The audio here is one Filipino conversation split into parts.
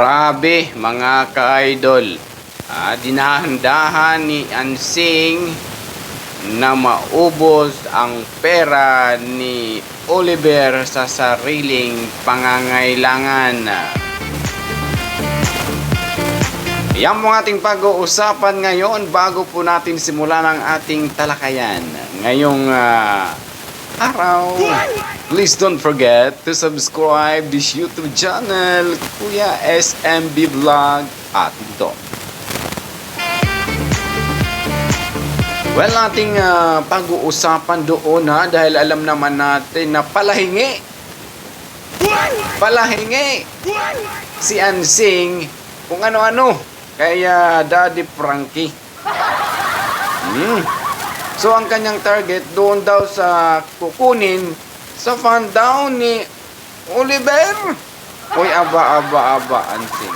Grabe mga ka-idol, dinahandahan ni Ansing na maubos ang pera ni Oliver sa sariling pangangailangan. Yan po ating pag-uusapan ngayon bago po natin simulan ang ating talakayan ngayong araw. Please don't forget to subscribe this YouTube channel, Kuya SMB Vlog at ito. Well, ating pag-uusapan doon dahil alam naman natin na palahingi si Ansing kung ano-ano kaya Daddy Frankie. So ang kanyang target doon daw sa kukunin sa fund daw ni Oliver. Uy, aba, Ansing,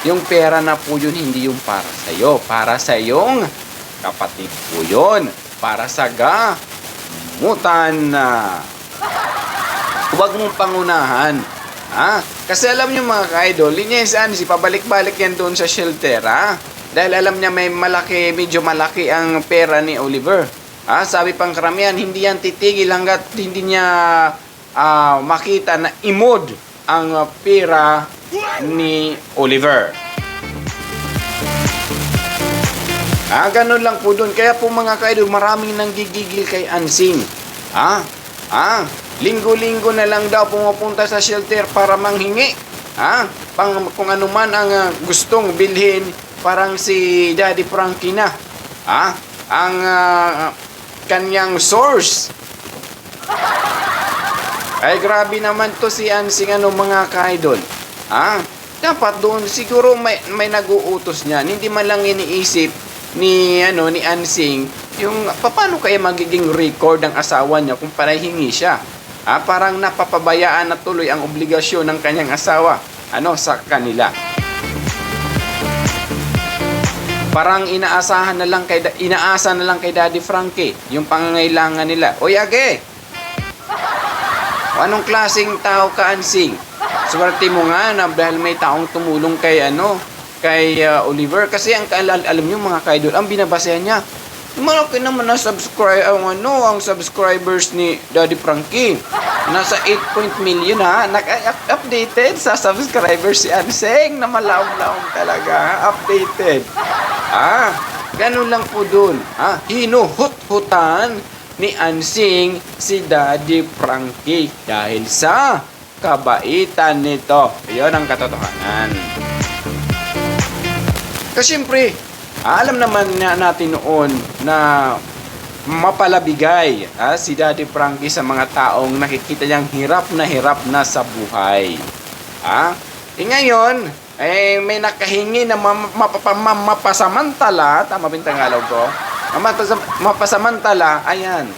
yung pera na po yun, hindi yung para sa'yo. Para sa iyong kapatid po yun. Para sa gamutan na. Huwag mong pangunahan. Kasi alam nyo mga ka-idol, linya si Ansing, pabalik-balik yan doon sa shelter, dahil alam niya medyo malaki ang pera ni Oliver. Sabi pang karamihan, hindi yan titigil hanggat hindi niya makita na imod ang pera ni Oliver. Ganun lang po doon. Kaya po mga ka-idol, maraming nanggigigil kay Ansing. Linggo-linggo na lang daw pumupunta sa shelter para manghingi. Kung ano man ang gustong bilhin, parang si Daddy Frankie na. Ang kanyang source. Ay grabe naman to si Ansing mga ka-idol. Dapat doon siguro may nag-uutos niyan. Hindi man lang iniisip ni Ansing yung paano kaya magiging record ng asawa niya kung panahingi siya. Parang napapabayaan na tuloy ang obligasyon ng kanyang asawa sa kanila. Parang inaasa na lang kay Daddy Frankie yung pangangailangan nila. Oy, age! Anong klaseng tao ka, Ansing? Swerte mo nga na dahil may taong tumulong kay Oliver. Kasi alam niyo mga ka-idol, ang binabasehan niya, malaki naman na ang subscribers ni Daddy Frankie. Nasa 8 million Nag-updated sa subscribers si Ansing na malaw-law talaga. Updated. Ganun lang po dun. Hinuhut-hutan ni Ansing si Daddy Frankie dahil sa kabaitan nito. Iyon ang katotohanan. Kasi siyempre, alam naman natin noon na mapalabigay si Daddy Frankie sa mga taong nakikita niyang hirap na sa buhay. Ngayon, may nakahingi na mapasamantala, tama ba yung Tagalog ko? Mapasamantala, ayan,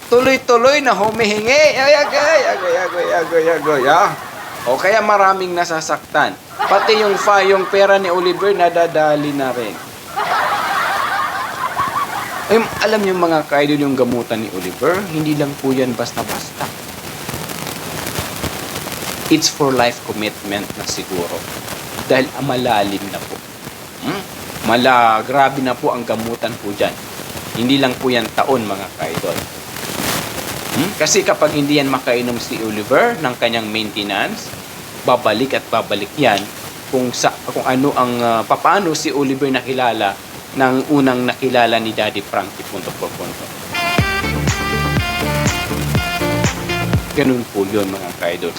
tuloy-tuloy na humihingi. Agoy. O kaya maraming nasasaktan. Pati yung pera ni Oliver nadadali na rin. Alam niyo mga ka-idol, yung gamutan ni Oliver, hindi lang po yan basta-basta. It's for life commitment na siguro. Dahil malalim na po. Grabe na po ang gamutan po dyan. Hindi lang po yan taon mga ka-idol. Kasi kapag hindi yan makainom si Oliver ng kanyang maintenance, babalik yan kung ano ang paano si Oliver nakilala ng unang nakilala ni Daddy Frankie punto por punto. Ganun po yun mga ka-idol.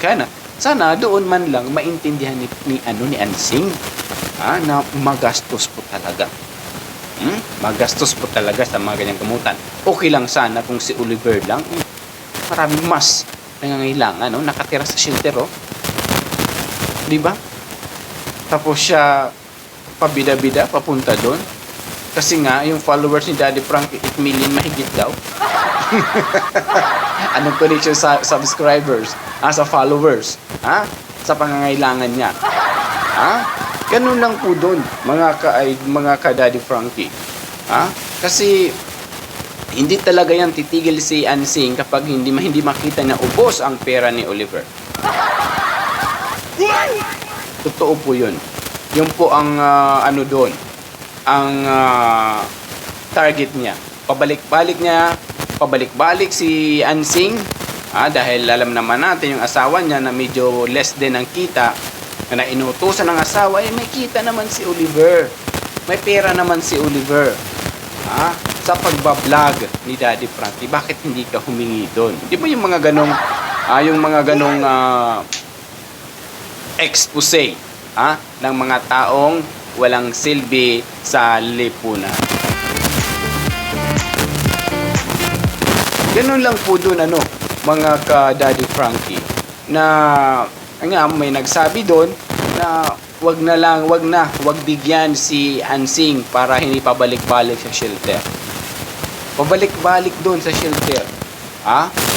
Sana doon man lang maintindihan ni Ansing na magastos po talaga. Magastos po talaga sa mga ganyang gamutan. Okay lang sana kung si Oliver lang, maraming mas nangangailangan, nakatira sa shelter, di ba? Tapos siya pabida-bida papunta doon. Kasi nga yung followers ni Daddy Frankie 8 million mahigit daw. Anong connection sa subscribers? Sa followers? Sa pangangailangan niya? Ganun lang po doon, mga ka-Daddy Frankie. Kasi hindi talaga yan titigil si Ansing kapag hindi makita na ubos ang pera ni Oliver. Totoo po yun. Yun po ang ano doon, ang target niya. Pabalik-balik si Ansing, dahil alam naman natin yung asawa niya na medyo less din ang kita, na inutusan ng asawa, may kita naman si Oliver. May pera naman si Oliver. Sa pagbablog ni Daddy Frankie, bakit hindi ka humingi doon? Di ba yung mga ganong expose ng mga taong walang silbi sa lipunan. Ganun lang po doon mga ka-Daddy Frankie, na may nagsabi doon na wag bigyan si Ansing para hindi pabalik-balik sa shelter. Pabalik-balik doon sa shelter.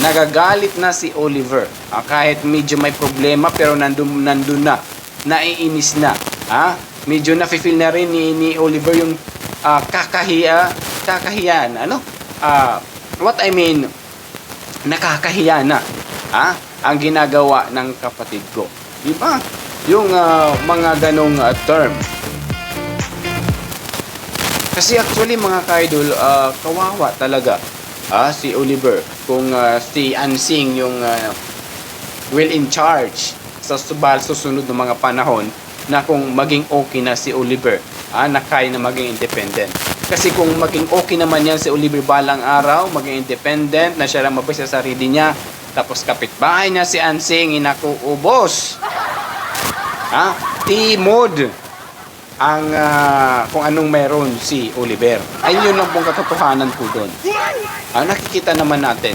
Nagagalit na si Oliver. Kahit medyo may problema, pero nandun na. Naiinis na. Medyo nafe-feel na rin ni Oliver yung kakahiyan. What I mean, nakakahiya na. Ang ginagawa ng kapatid ko. Di ba? Yung mga ganong term. Kasi actually mga ka-idol, kawawa talaga si Oliver. Kung si Ansing yung will in charge sa susunod ng mga panahon, na kung maging okay na si Oliver, na kaya na maging independent. Kasi kung maging okay naman yan si Oliver balang araw, maging independent, na siya lang mabay sa sarili niya, tapos kapitbahay niya si Ansing, inakuubos. Timod ang kung anong meron si Oliver. Ay yun lang pong katotohanan po doon. Nakikita naman natin.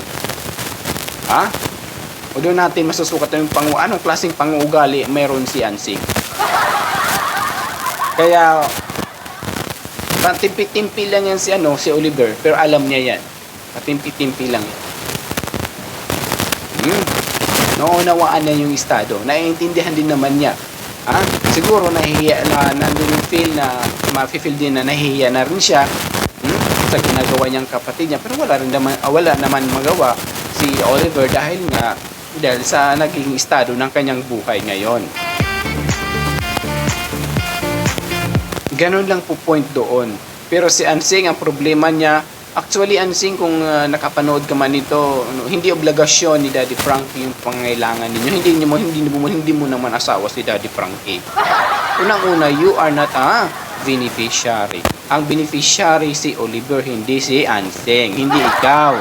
O doon natin masusukat yung anong klaseng panguugali meron si Ansing. Kaya patimpi-timpi lang yan si Oliver, pero alam niya yan. Patimpi-timpi lang yan. Naunawaan niya yung estado. Naiintindihan din naman niya. Siguro nahihiya na nandun yung feel na mafe-feel din na nahihiya na rin siya sa ginagawa niyang kapatid niya, pero wala naman magawa si Oliver dahil sa naging estado ng kanyang buhay ngayon. Ganun lang po point doon. Pero si Ansing, ang problema niya, actually Ansing, kung nakapanood ka man nito, hindi obligasyon ni Daddy Frankie yung pangailangan ninyo. Hindi mo naman asawa si Daddy Frankie. Unang-una, you are not a beneficiary. Ang beneficiary si Oliver, hindi si Ansing, hindi ikaw.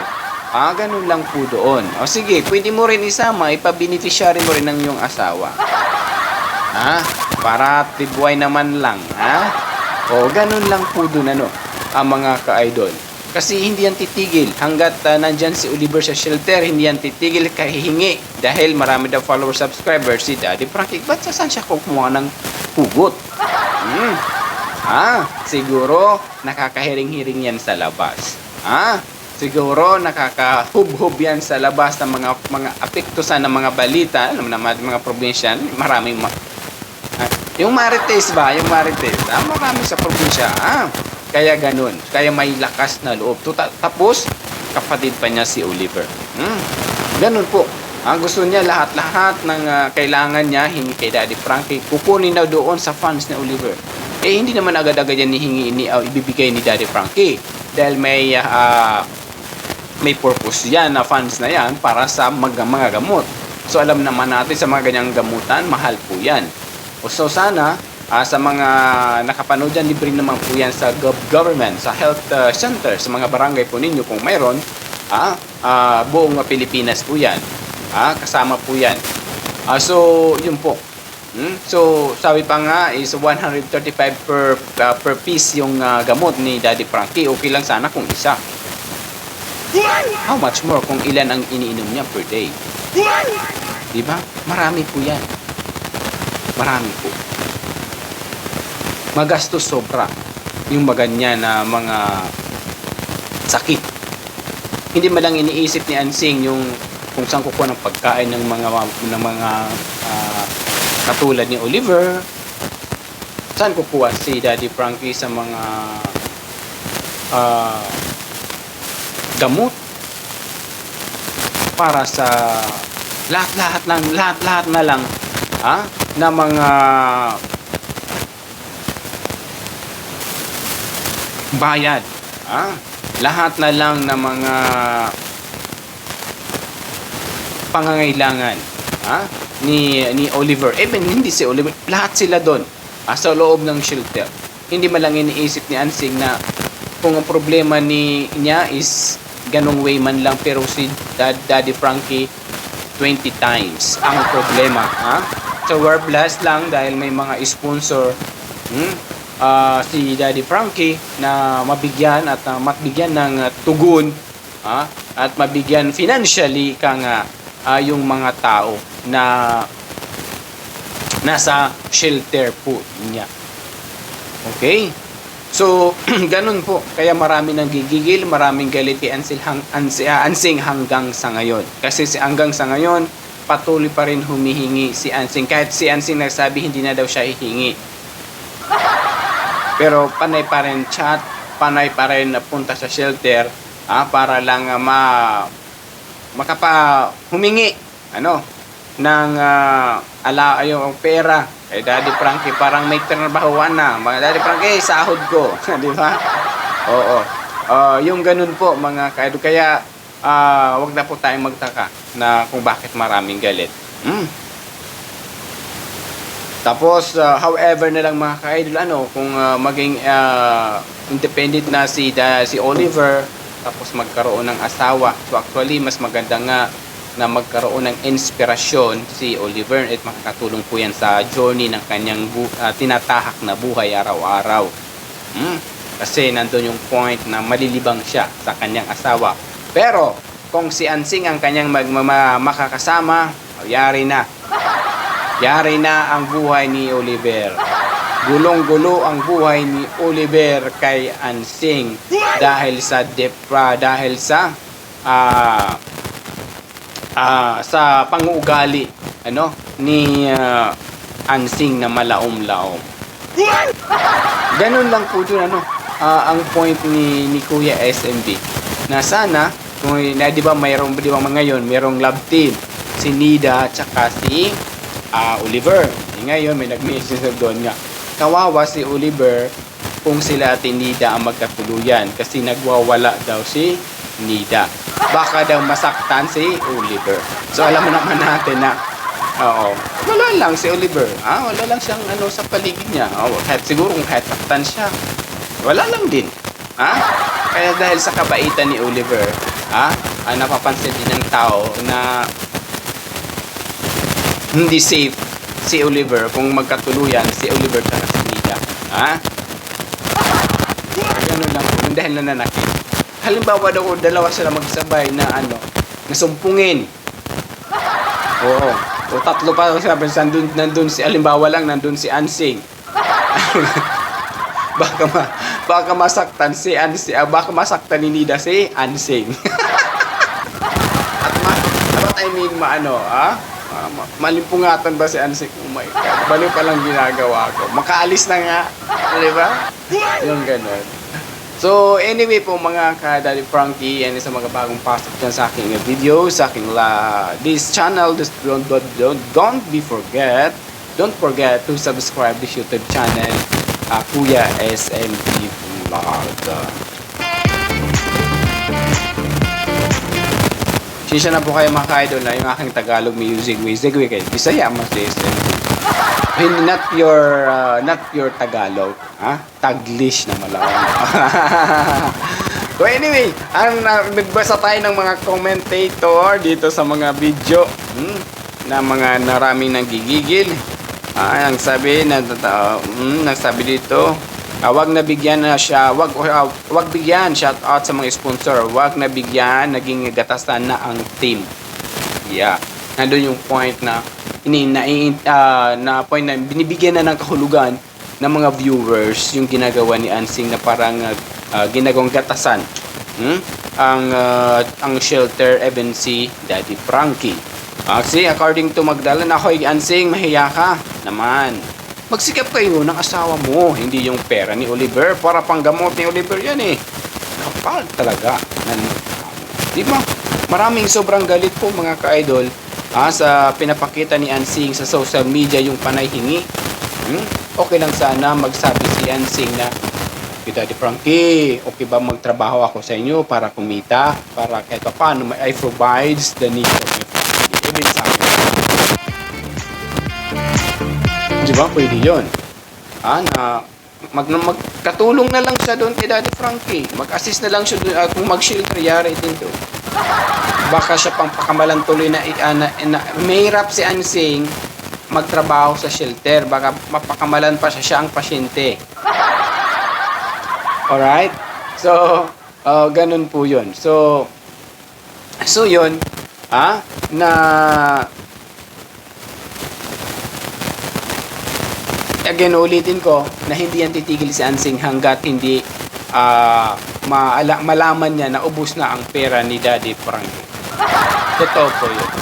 Ganun lang po doon. O sige, pwede mo rin isama, ipa-beneficiary mo rin ng iyong asawa. Para tibuay naman lang. O ganun lang po doon ang mga ka-idol. Kasi hindi yan titigil. Hanggat nandyan si Oliver sa shelter, hindi yan titigil kahihingi. Dahil marami daw follower subscribers si Daddy Frankie. Ba't saan siya kumuha ng hugot? Siguro nakakahiring-hiring yan sa labas. Siguro nakakahub-hub yan sa labas ng mga apektusan ng mga balita. Alam naman mga probinsya, maraming yung Marites ba? Yung Marites. Marami sa probinsya. Kaya ganun. Kaya may lakas na loob. Tapos, kapatid pa niya si Oliver. Ganun po. Ang gusto niya, lahat-lahat ng kailangan niya, hingi kay Daddy Frankie, kukunin na doon sa funds ni Oliver. Hindi naman agad-agad yan ibibigay ni Daddy Frankie. Dahil may purpose yan na funds na yan para sa mga gamot. So, alam naman natin sa mga ganyang gamutan, mahal po yan. So, sana, sa mga nakapanood dyan, libre naman po yan sa government, sa health center, sa mga barangay po ninyo kung mayroon, buong Pilipinas po yan. Kasama po yan. So, yun po. So, sabi pa nga is 135 per piece yung gamot ni Daddy Frankie. Okay lang sana kung isa. How much more kung ilan ang iniinom niya per day? Diba? Marami po yan. Marami po. Magastos sobra yung maganyan na mga sakit. Hindi man lang iniisip ni Ansing yung kung saan kukuha ng pagkain ng mga katulad ni Oliver. Saan kukuha si Daddy Frankie sa mga gamot para sa lahat na lang na mga bayad. Lahat na lang na mga pangangailangan ni Oliver. Hindi si Oliver, lahat sila doon sa loob ng shelter. Hindi man lang iniisip ni Ansing na kung ang problema niya is ganong way man lang, pero si Daddy Frankie 20 times ang problema. So we're blessed lang dahil may mga sponsor si Daddy Frankie na mabigyan at mabigyan ng tugon at mabigyan financially yung mga tao na nasa shelter po niya. Okay? So, ganun po. Kaya marami nang gigigil, maraming galit kay Ansing hanggang sa ngayon. Kasi hanggang sa ngayon, patuloy pa rin humihingi si Ansing. Kahit si Ansing nagsabi, hindi na daw siya hihingi. Pero panay pa rin chat, panay pa rin punta sa shelter para lang humingi ng yung pera. Daddy Frankie parang may trabahuan na. Mga Daddy Frankie, sahod ko. Di ba? Oo. Yung ganun po mga kaidol. Kaya wag na po tayong magtaka na kung bakit maraming galit. Tapos however na lang mga kaidol, kung maging independent na si Oliver, tapos magkaroon ng asawa. So actually mas maganda nga na magkaroon ng inspirasyon si Oliver at makakatulong po yan sa journey ng kanyang tinatahak na buhay araw-araw. Kasi nandun yung point na malilibang siya sa kanyang asawa. Pero kung si Ansing ang kanyang makakasama, yari na. Yari na ang buhay ni Oliver. Gulong-gulo ang buhay ni Oliver kay Ansing dahil sa sa panguugali ni Ansing na malaom-laom. Ganun lang po dun ang point ni Kuya SMB na sana kung di ba ngayon mayroong love team si Nida at saka si Oliver. Ngayon may nag-message doon nga kawawa si Oliver kung sila at Nida ang magkatuluyan kasi nagwawala daw si Nida. Baka daw masaktan si Oliver. So alam mo naman natin na wala lang si Oliver. Wala lang siyang sa paligid niya. Siguro kung kahit saktan siya, wala lang din. Kaya dahil sa kabaitan ni Oliver, napapansin din ng tao na hindi safe si Oliver kung magkatuluyan si Oliver at si Nida. Ganun lang po. Dahil nananakit. Halimbawa daw dalawa sila magsabay na nasumpungin. Oo. O tatlo pa sabi nandun si halimbawa lang nandun si Ansing. baka masaktan si Ansing, baka masaktan ni Nida si Ansing. Malimpungatan ba si Ansing? Oh my God. Baliw pa lang ginagawa ko. Makaalis na nga. Di ba? Yung ganun. So, anyway po mga ka-Daddy Frankie, and sa mga bagong pasok dyan sa aking video, sa aking this channel, don't forget to subscribe this YouTube channel, Kuya SMB Vlog. Sinsya na po kayo mga ka-idol na yung aking Tagalog music kay Bisaya mas SMB. Not your Tagalog, Taglish na malawan. So anyway, nagbasa tayo ng mga commentator dito sa mga video na mga naraming nanggigigil. Ang sabi dito, wag na bigyan na siya, wag bigyan, shout out sa mga sponsor, wag na bigyan, naging gatasan na ang team. Yeah. Nandun yung point na point na binibigyan na ng kahulugan ng mga viewers yung ginagawa ni Ansing na parang ginagawang gatasan ang shelter even si Daddy Frankie. Kasi according to Magdalene, ako'y Ansing, mahiya ka naman. Magsikap kayo ng asawa mo, hindi yung pera ni Oliver. Para panggamot ni Oliver yan Kapal talaga. Di ba? Maraming sobrang galit po mga ka-idol sa pinapakita ni Ansing sa social media yung panay hingi. Okay lang sana magsabi si Ansing na, Daddy Frankie, okay ba magtrabaho ako sa inyo para kumita, para kahit pa paano I provides the needs of my family. Even sa akin. Di ba? Pwede yun. Na magkatulong na lang siya doon kay Daddy Frankie. Mag-assist na lang siya doon. Kung mag-shelter, yari din doon. Baka siya pang pakamalan tuloy na mahirap si Ansing magtrabaho sa shelter. Baka mapakamalan pa siya ang pasyente. Alright? So, ganun po yun. So yun, na again, ulitin ko na hindi yan titigil si Ansing hanggat hindi malaman niya na ubos na ang pera ni Daddy Frankie. Totoo po yun.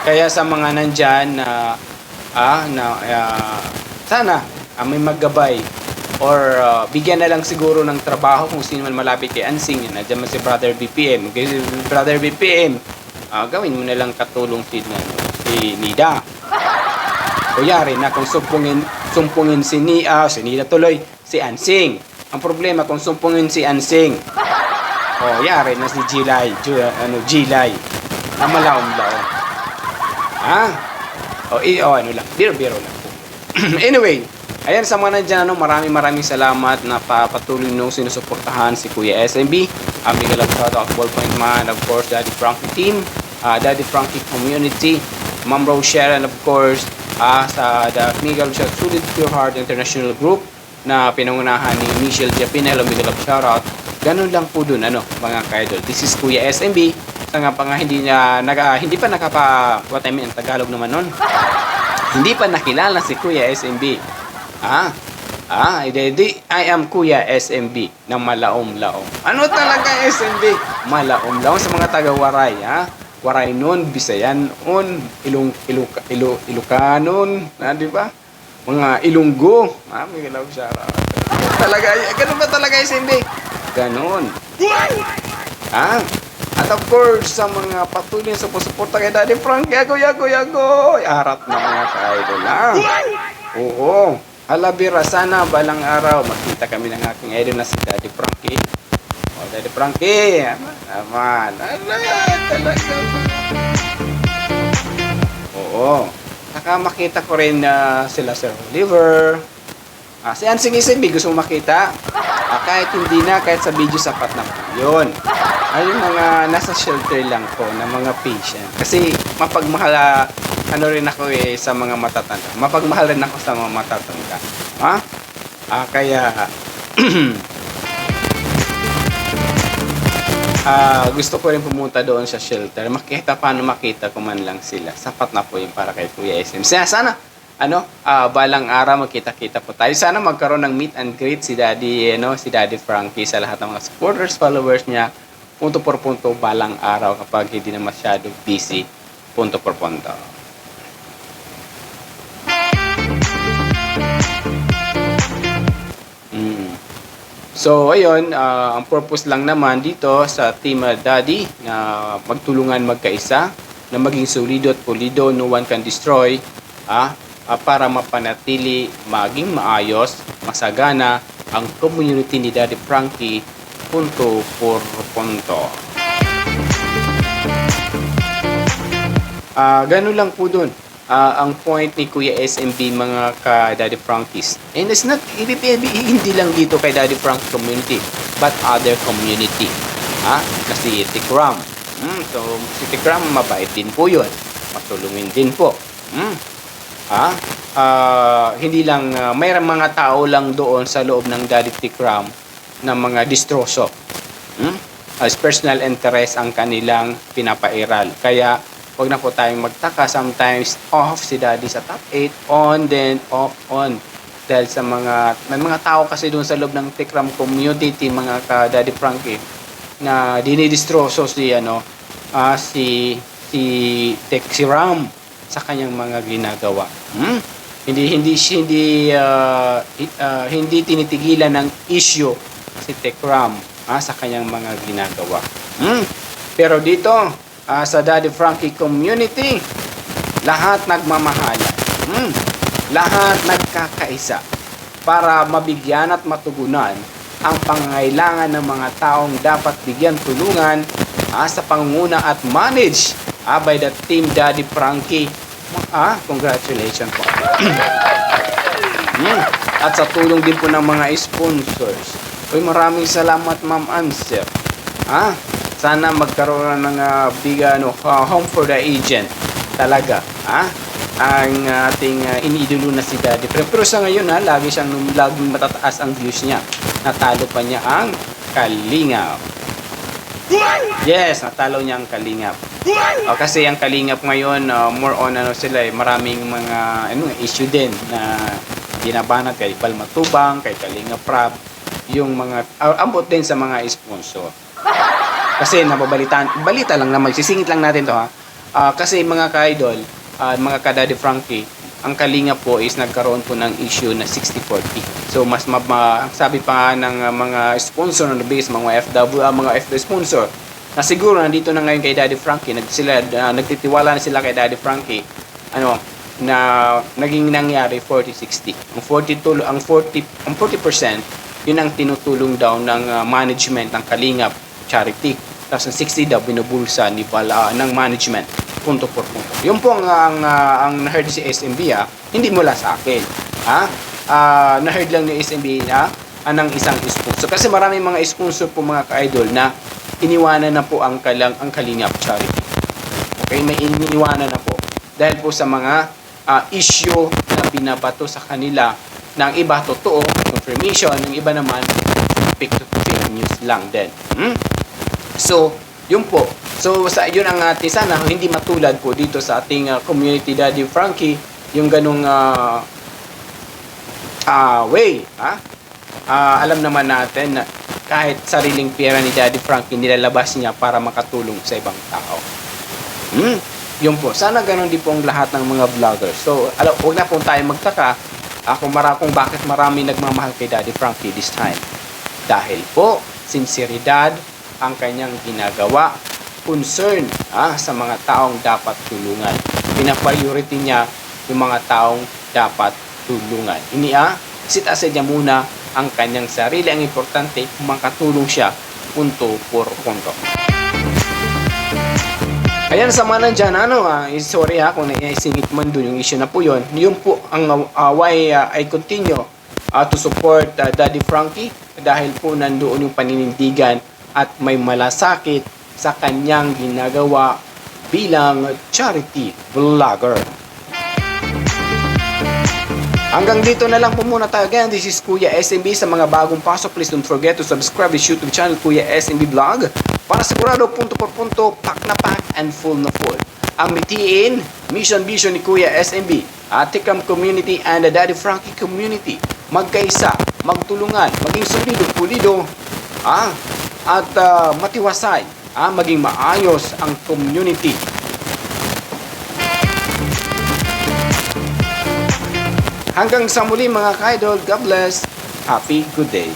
Kaya sa mga nandyan sana may maggabay or bigyan na lang siguro ng trabaho kung sino man malapit kay Ansing. Nandiyan man si Brother BPM. Brother BPM, gawin mo na lang katulong si Nida. Kuyari na kung sumpungin si Nida tuloy, si Ansing. Ang problema kung sumpungin si Ansing. Yari na si Gilay. Malaom-laom. Ano lang. Biro-biro lang. Anyway, ayan sa mga nandyan, maraming salamat na patuloy nung sinusuportahan si Kuya SMB. Big love shout out Ballpoint Man, of course, Daddy Frankie team, Daddy Frankie community, Ma'am Rochelle, and of course, sa the Miguel Shout Solid Pure Heart International Group na pinangunahan ni Michelle Japinel. Big love shout out. Ganun lang po dun, mga ka-idol. This is Kuya SMB. Sa nga pa nga hindi pa what I mean, Tagalog naman nun. Hindi pa nakilala si Kuya SMB. I am Kuya SMB ng Malaom-laom. Ano talaga SMB? Malaom-laom sa mga taga-Waray, Waray nun, Bisayan nun, Ilocanon, di ba? Mga Ilonggo. May galaw siya. Ganun ba talaga SMB? Ganun. At of course, sa mga patuloy sa suporta kay Daddy Frankie, yago, harap na mga ka-idol Oo. Halabira, sana balang araw makita kami ng aking idol na si Daddy Frankie. Daddy Frankie, naman. Talaga. Oo. Saka makita ko rin sila Sir Oliver. Si Ansing SMB gusto mo makita? Kahit hindi na, kahit sa video sapat na yun. Yung mga nasa shelter lang po na mga patient. Kasi mapagmahal rin ako sa mga matatanda. Mapagmahal rin ako sa mga matatanda. Kaya gusto ko rin pumunta doon sa shelter. Paano makita ko man lang sila. Sapat na po yung para kay Kuya SM. Sana balang araw magkita-kita po tayo. Sana magkaroon ng meet and greet si Daddy Frankie sa lahat ng mga supporters, followers niya. Punto por punto balang araw kapag hindi na masyadong busy. Punto por punto. So, ayun, ang purpose lang naman dito sa Team Daddy na magtulungan magkaisa, na maging solido at pulido, no one can destroy, para mapanatili, maging maayos, masagana ang community ni Daddy Frankie, punto por punto. Ganun lang po dun. Ang point ni Kuya SMB, mga ka-Daddy Frankies. And it's not, hindi lang dito kay Daddy Frankie community, but other community. Na si Tikram. So, si Tikram, mabait din po yun. Matulungin din po. Hindi lang, may mga tao lang doon sa loob ng Daddy Tikram na mga distroso. As personal interest ang kanilang pinapairal. Kaya, huwag na po tayong magtaka. Sometimes off si Daddy sa top 8, on, then off, on. Dahil sa may mga tao kasi doon sa loob ng Tikram community, mga ka-Daddy Frankie, na dinidistroso si Tikram sa kanyang mga ginagawa. Hindi tinitigilan ng issue si Tikram sa kanyang mga ginagawa. Pero dito, sa Daddy Frankie community, lahat nagmamahalan. Lahat nagkakaisa para mabigyan at matugunan ang pangangailangan ng mga taong dapat bigyan tulungan sa pangunguna at manage by the Team Daddy Frankie. Congratulations po. At sa tulong din po ng mga sponsors. Maraming salamat, Ma'am Ansel. Sana magkaroon ng home for the agent talaga. Ang ating iniidolo na si Daddy. Pero sa ngayon laging matataas ang views niya. Natalo pa niya ang Kalingap. Yes, natalo niya ang Kalingap. Kasi ang Kalingap ngayon, more on maraming mga issue din na binabanat kay Palmatubang, kay Kalingap Prab, yung mga ambot din sa mga sponsor. Kasi balita lang naman, sisingit lang natin to kasi mga ka-idol, mga ka-Daddy Frankie, ang Kalingap po is nagkaroon po ng issue na 60-40. So mas sabi pa ng mga sponsor na base, mga FW sponsor, na siguro nandito na ngayon kay Daddy Frankie, nagtitiwala na sila kay Daddy Frankie, na naging nangyari 40-60. Ang 40%, yun ang tinutulong daw ng management ng Kalingap charity. Tapos ang 60 daw binubulsa ng management. Punto por punto. Yun po ang na-heard si SMB hindi mula sa akin. Na-heard lang ni SMB ng isang sponsor. Kasi maraming mga sponsor po mga ka-idol na iniwanan na po ang Kalingap charity. Okay, may iniwanan na po. Dahil po sa mga issue na binabato sa kanila ng iba totoo, confirmation, ng iba naman fake news lang din. So, yun po. So, yun ang ating sana hindi matulad po dito sa ating community Daddy Frankie, yung ganung way. Alam naman natin na kahit sariling pera ni Daddy Frankie, nilalabas niya para makatulong sa ibang tao. Yun po. Sana ganun din po ang lahat ng mga vloggers. So, huwag na po tayo magtaka kung bakit marami nagmamahal kay Daddy Frankie this time. Dahil po, sinseridad ang kanyang ginagawa, concern sa mga taong dapat tulungan. Pina-priority niya yung mga taong dapat tulungan. Sit aside niya muna ang kanyang sarili. Ang importante, makatulong siya punto por punto. Ayan, sama na dyan, sorry kung naisingit man dun yung issue na po yun. Yun po ang why I continue to support Daddy Frankie dahil po nandoon yung paninindigan at may malasakit sa kanyang ginagawa bilang charity vlogger. Hanggang dito na lang po muna tayo. Again, this is Kuya SMB. Sa mga bagong pasok, please don't forget to subscribe this YouTube channel, Kuya SMB Vlog, para sigurado punto por punto, pack na pack and full na full ang mitiin mission vision ni Kuya SMB, Atikam community and the Daddy Frankie community. Magkaisa, magtulungan, maging solido, pulido, at matiwasay, maging maayos ang community. Hanggang sa muli mga ka-idol, God bless, happy good day.